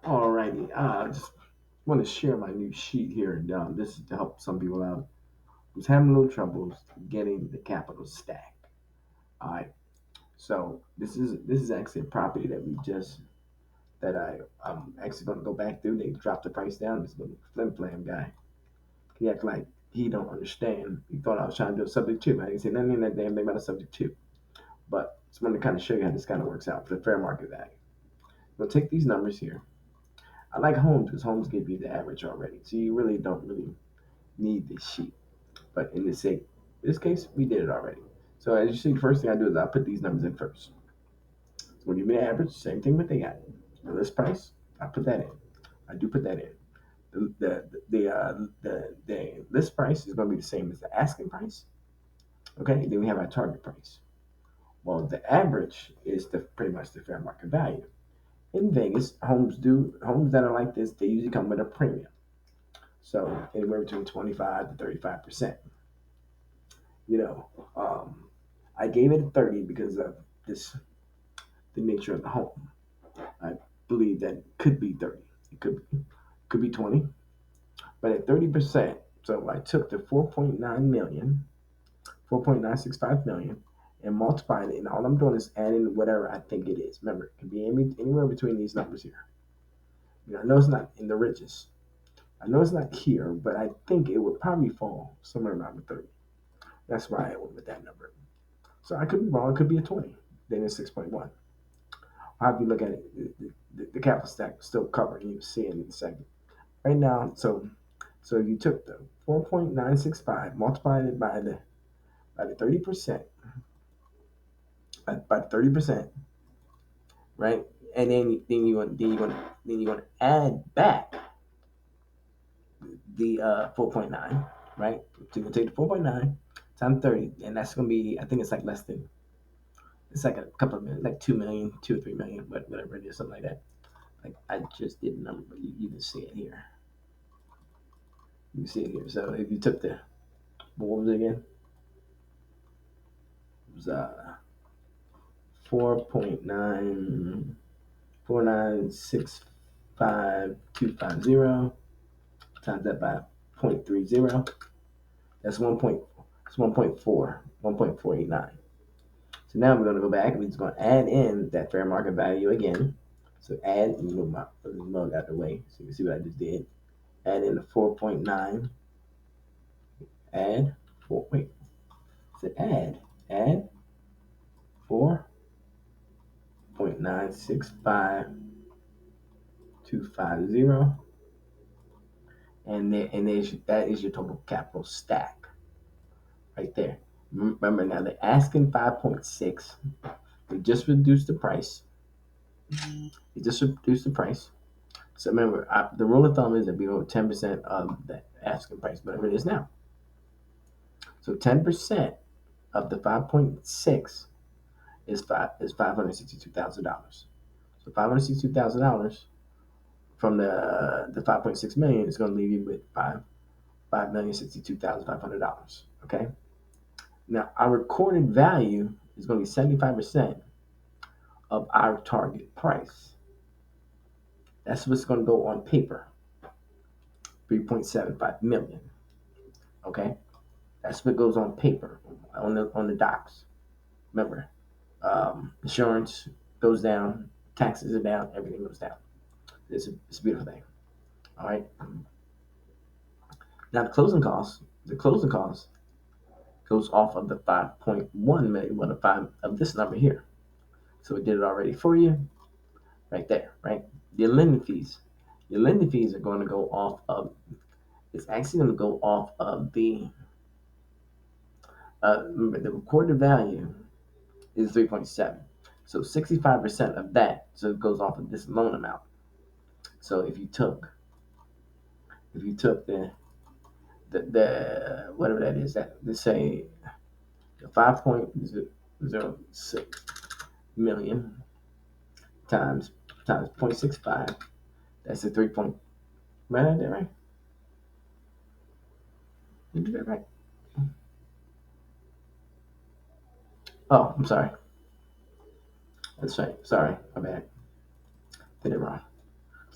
Alrighty, I just want to share my new sheet here. And this is to help some people out who's having a little troubles getting the capital stack. All right, so this is actually a property that we just that I'm actually going to go back through. They dropped the price down. This little flim flam guy. He act like he don't understand. He thought I was trying to do a subject to. I didn't say nothing that damn thing about a subject to. But just wanted to kind of show you how this kind of works out for the fair market value. We'll take these numbers here. I like homes because homes give you the average already, so you really don't really need this sheet. But in this case, we did it already. So as you see, the first thing I do is I put these numbers in first. So when you give me the average, same thing what they got. The list price, I put that in. I do put that in. The list price is going to be the same as the asking price. Okay, then we have our target price. Well, the average is pretty much the fair market value. In Vegas, homes that are like this, they usually come with a premium. So anywhere between 25 to 35%. You know, I gave it a 30 because of this the nature of the home. I believe that it could be 30. It could be 20, but at 30%. So I took the 4.9 million, 4.965 million, and multiplied it. And all I'm doing is adding whatever I think it is. Remember, it can be anywhere between these numbers here. I know it's not in the ridges. I know it's not here, but I think it would probably fall somewhere around the 30. That's why I went with that number. So I could be wrong. It could be a 20. Then it's 6.1. How do you look at it? The capital stack is still covered. You see it in a second. Right now, so you took the 4.965, multiplied it by the 30%, by the 30%, right? And then you want to add back the 4.9, right? So you can take the 4.9 times 30, and that's gonna be, I think it's like less than, it's like a couple of million, like 2 million, 2 or 3 million, whatever it is, something like that. Like I just did a number, but you can see it here. You can see it here. So if you took the, what was it again? It was 4.9, 4965250 times that by 0.30. That's 1.4, 1.489. So now we're going to go back and we're just going to add in that fair market value again. So add, and move my mug out of the way so you can see what I just did. Add in the 4.9, add 4, wait, is it add 4.965250, that is your total capital stack right there. Remember now they're asking 5.6. They just reduced the price. They just reduced the price. So remember, the rule of thumb is that we owe 10% of the asking price, whatever it is now. So 10% of the 5.6 is $562,000. So $562,000 from the 5.6 million is going to leave you with $5,062,500. Okay. Now our recorded value is going to be 75% of our target price. That's what's going to go on paper. 3.75 million. Okay. That's what goes on paper on the docs. Remember, insurance goes down, taxes are down, everything goes down. It's a beautiful thing. All right. Now the closing cost goes off of the 5.1 million, well, the five of this number here. So it did it already for you, right there, right? Your lending fees, your lending fees are going to go off of. It's actually going to go off of remember the recorded value is 3.7. So 65% of that, so it goes off of this loan amount. So if you took the whatever that is, that let's say the 5.06 million times 0.65, that's a 3 point, right? I did that right? You did that right? Oh, I'm sorry. That's right. Sorry, my bad. Did it wrong.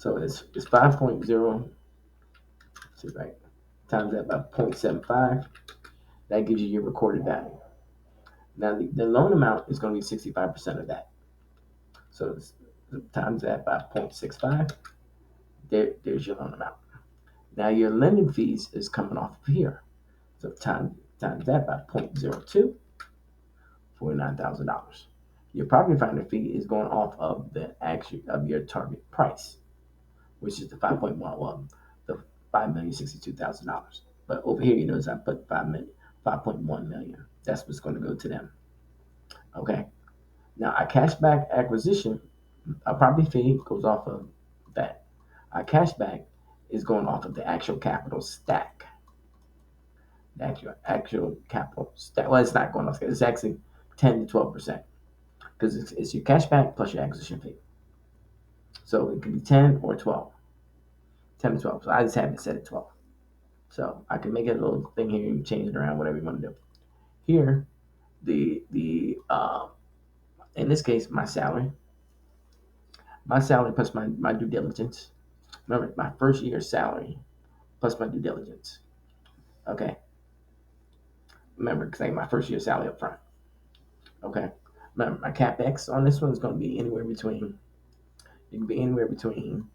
So it's 5.0, see, right, times that by 0.75. That gives you your recorded value. Now the loan amount is going to be 65% of that. So times that by 0.65. There's your loan amount. Now your lending fees is coming off of here. So times that by 0.02, $49,000. Your property finder fee is going off of the actual of your target price, which is the 5.1, well, the $5,062,000. But over here, you notice I put 5.1 million. That's what's going to go to them. Okay. Now a cashback acquisition, a property fee goes off of that. A cashback is going off of the actual capital stack. The actual capital stack. Well, it's not going off. It's actually 10 to 12% because it's your cashback plus your acquisition fee. So it could be 10 or 12. 10 to 12. So I just have it set at 12. So I can make it a little thing here and change it around, whatever you want to do. Here, the in this case, my salary plus my due diligence. Remember, my first year's salary plus my due diligence. Okay. Remember, because I get my first year's salary up front. Okay. Remember, my capex on this one is going to be anywhere between. It can be anywhere between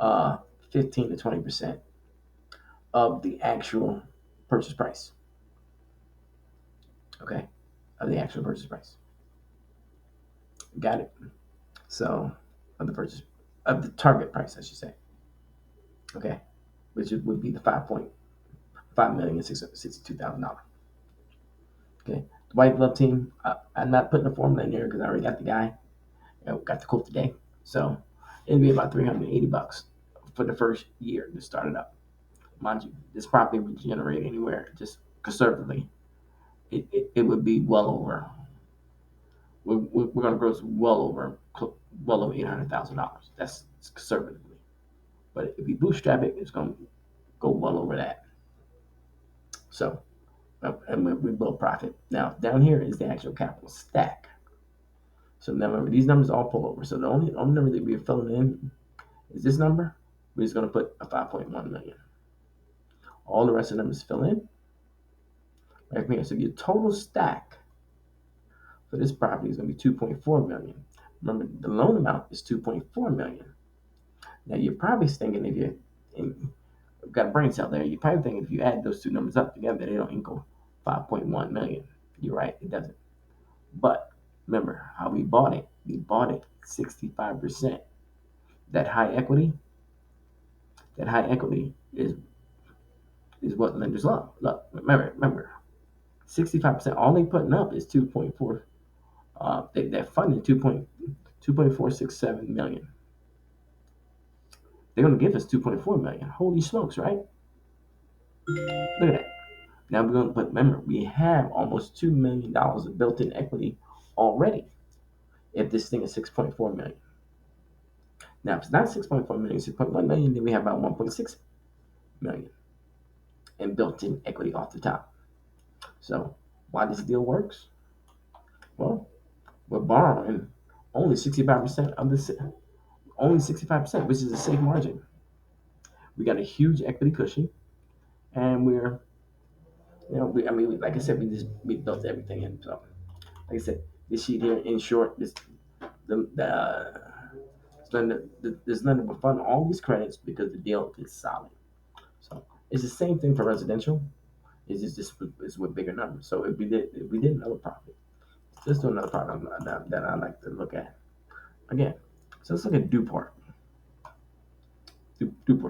uh 15 to 20% of the actual purchase price. Okay, of the actual purchase price. Got it. So of the purchase of the target price, I should say. Okay, which would be the 5,562,000. Okay, the white glove team. I'm not putting a formula in there because I already got the guy. Got the quote today, so it'd be about $380 for the first year to start it up. Mind you, this property would generate anywhere just conservatively. It would be well over. We're going to gross well over $800,000. That's conservatively. But if we bootstrap it, it's going to go well over that. So, and we will profit. Now, down here is the actual capital stack. So now remember, these numbers all pull over. So the only number that we're filling in is this number. We're just going to put a 5.1 million. All the rest of the numbers fill in right here. So your total stack for this property is going to be 2.4 million. Remember, the loan amount is 2.4 million. Now you're probably thinking if you've got a brain cell there, you're probably thinking if you add those two numbers up together, they don't equal 5.1 million. You're right, it doesn't. But remember how we bought it. We bought it 65%. That high equity, that high equity is what lenders love. Look, remember, 65%. All they putting up is 2.4. They're funding 2.467 million. They're going to give us 2.4 million. Holy smokes, right? Look at that. Now we're going to put. Remember, we have almost $2 million of built-in equity already. If this thing is 6.4 million. Now, if it's not 6.4 million, 6.1 million, then we have about 1.6 million in built-in equity off the top. So, why this deal works? Well, we're borrowing only 65% of this, only 65%, which is a safe margin. We got a huge equity cushion, and like I said, we built everything in. So, like I said, this sheet here, in short, the there's none but fun all these credits because the deal is solid. So it's the same thing for residential. It's with bigger numbers. So if we did another profit, let's do another product that I like to look at again. So let's look at Duport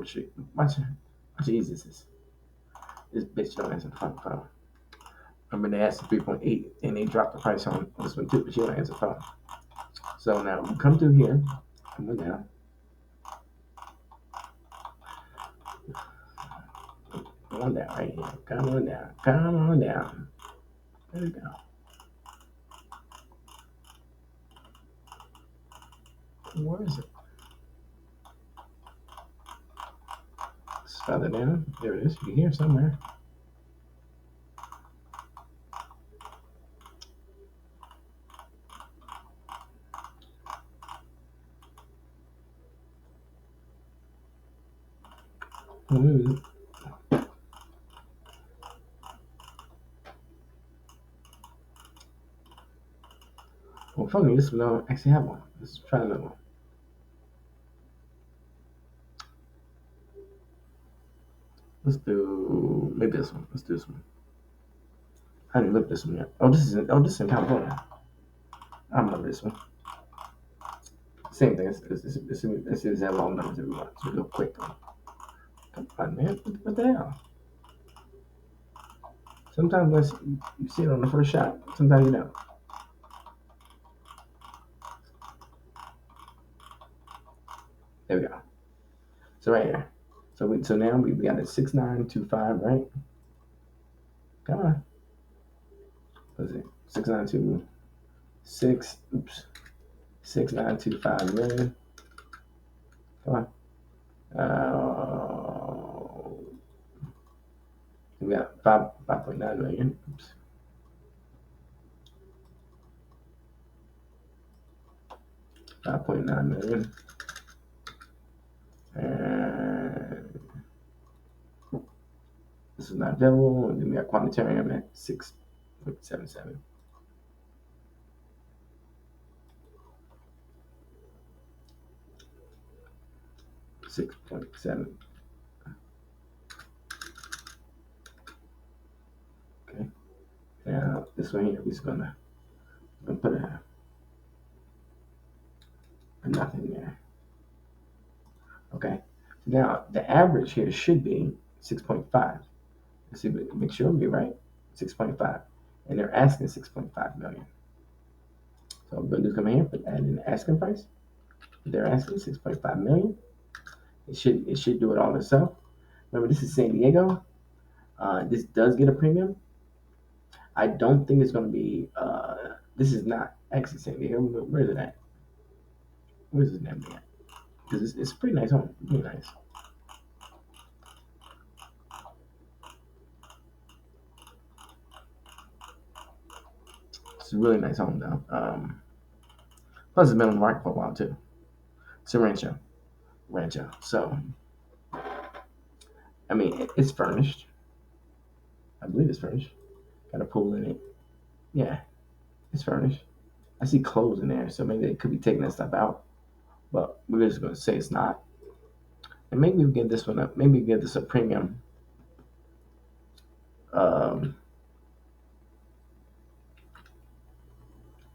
Street. Watch how easy this is. This bitch don't answer the fucking phone. Remember they asked 3.8 and they dropped the price on this one too, but she don't answer the phone. So now we come through here, come on down. Come on down right here. Come on down. Come on down. There we go. Where is it? It's further down. There it is. You can hear somewhere. Well, funny, this one don't actually have one. Let's try another one. Let's do maybe this one. Let's do this one. I didn't look this one yet. This is in California. I remember this one. Same thing. It's have all numbers every month. So real quick. Come on, man. What the hell? Sometimes you see it on the first shot. Sometimes you don't. There we go. So right here. So now we got a 6925, right? Come on. Let's see. 6926. Oops. 6925 million. Come on. We got 5.9 million. Oops. 5.9 million. And this is not devil. And then we got quantitarium at 6.77. 6.7. Okay. Now this one here, we're just gonna put a nothing there. Okay. Now the average here should be 6.5. Let's see, make sure we right. 6.5, and they're asking 6.5 million. So I'm going to come in here, put add in the asking price. They're asking 6.5 million. It should do it all itself. Remember, this is San Diego. This does get a premium. I don't think it's going to be. This is not actually San Diego. Where is it at? Where's this name at? Because it's a pretty nice home. Really nice. It's a really nice home though. Plus, it's been on the market for a while too. It's a rancho. So, I mean, it's furnished. I believe it's furnished. Got a pool in it. Yeah, it's furnished. I see clothes in there, so maybe they could be taking that stuff out. But we're just going to say it's not. And maybe we give this one up. Maybe we give this a premium. Um,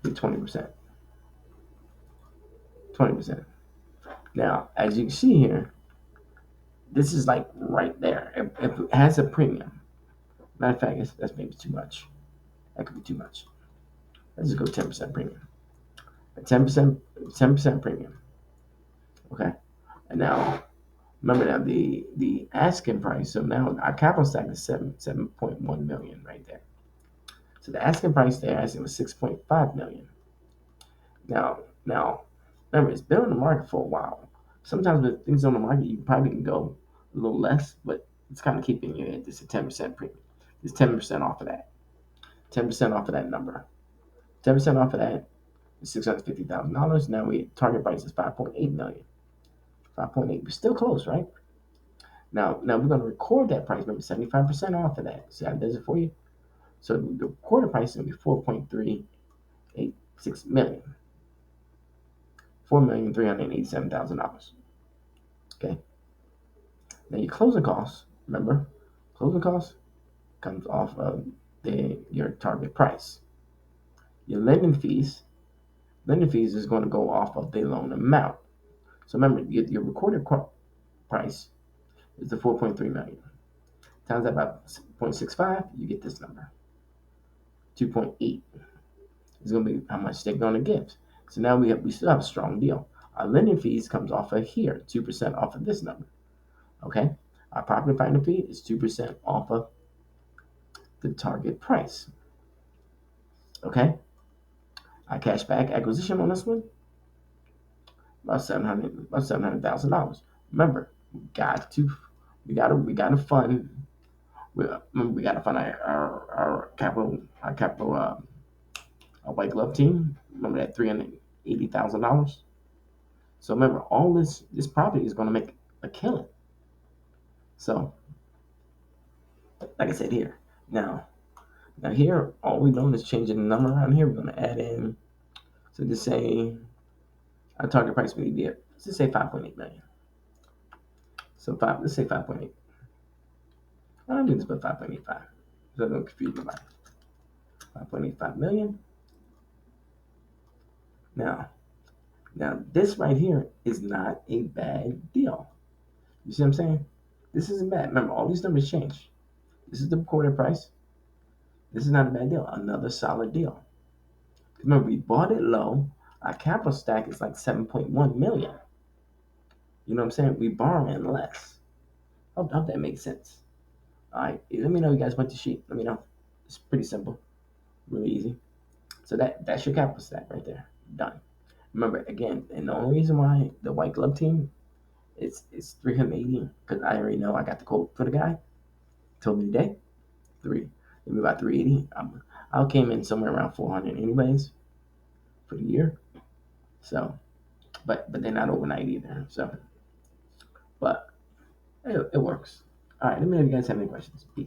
20%. 20%. Now, as you can see here, this is like right there. If it has a premium, matter of fact, that's maybe too much. That could be too much. Let's just go 10% premium. 10% premium. Okay. And now remember now the asking price. So now our capital stack is 7.1 million right there. So the asking price there, asking was 6.5 million. Now, remember it's been on the market for a while. Sometimes with things on the market, you probably can go a little less, but it's kind of keeping you at just a 10% premium. It's 10% off of that. 10% off of that number. 10% off of that is $650,000. Now we target price is 5.8 million. 5.8, but still close, right? Now we're going to record that price. Remember, 75% off of that. See how it does it for you? So the recorded price is going to be 4.386 million. $4,387,000. Okay. Now your closing costs, remember, closing costs comes off of your target price. Your lending fees is going to go off of the loan amount. So remember, your recorded price is the 4.3 million. Times that by 0.65, you get this number. 2.8 is going to be how much they're going to give. So now we still have a strong deal. Our lending fees comes off of here, 2% off of this number. Okay, our property finder fee is 2% off of the target price. Okay, our cashback acquisition on this one about $700,000. Remember, we gotta fund. We gotta fund our capital our white glove team. Remember that $380,000. So remember, all this property is going to make a killing. So, like I said here, now, now here, all we're doing is changing the number around here. We're gonna add in, so just say our target price would be, let's just say 5.8 million. So let's say 5.8. I'm gonna just put 5.85. So don't confuse nobody. 5.85 million. Now, this right here is not a bad deal. You see what I'm saying? This isn't bad. Remember, all these numbers change. This is the recorded price. This is not a bad deal. Another solid deal. Remember, we bought it low. Our capital stack is like 7.1 million. You know what I'm saying? We borrowing less. Hope that makes sense. All right. Let me know you guys went to sheet. Let me know. It's pretty simple. Really easy. So that's your capital stack right there. Done. Remember again, and the only reason why the white glove team it's 380 because I already know I got the quote for the guy. Told me today, maybe about 380. I came in somewhere around 400 anyways for the year. So, but they're not overnight either. So, but it works. All right. Let me know if you guys have any questions. Peace.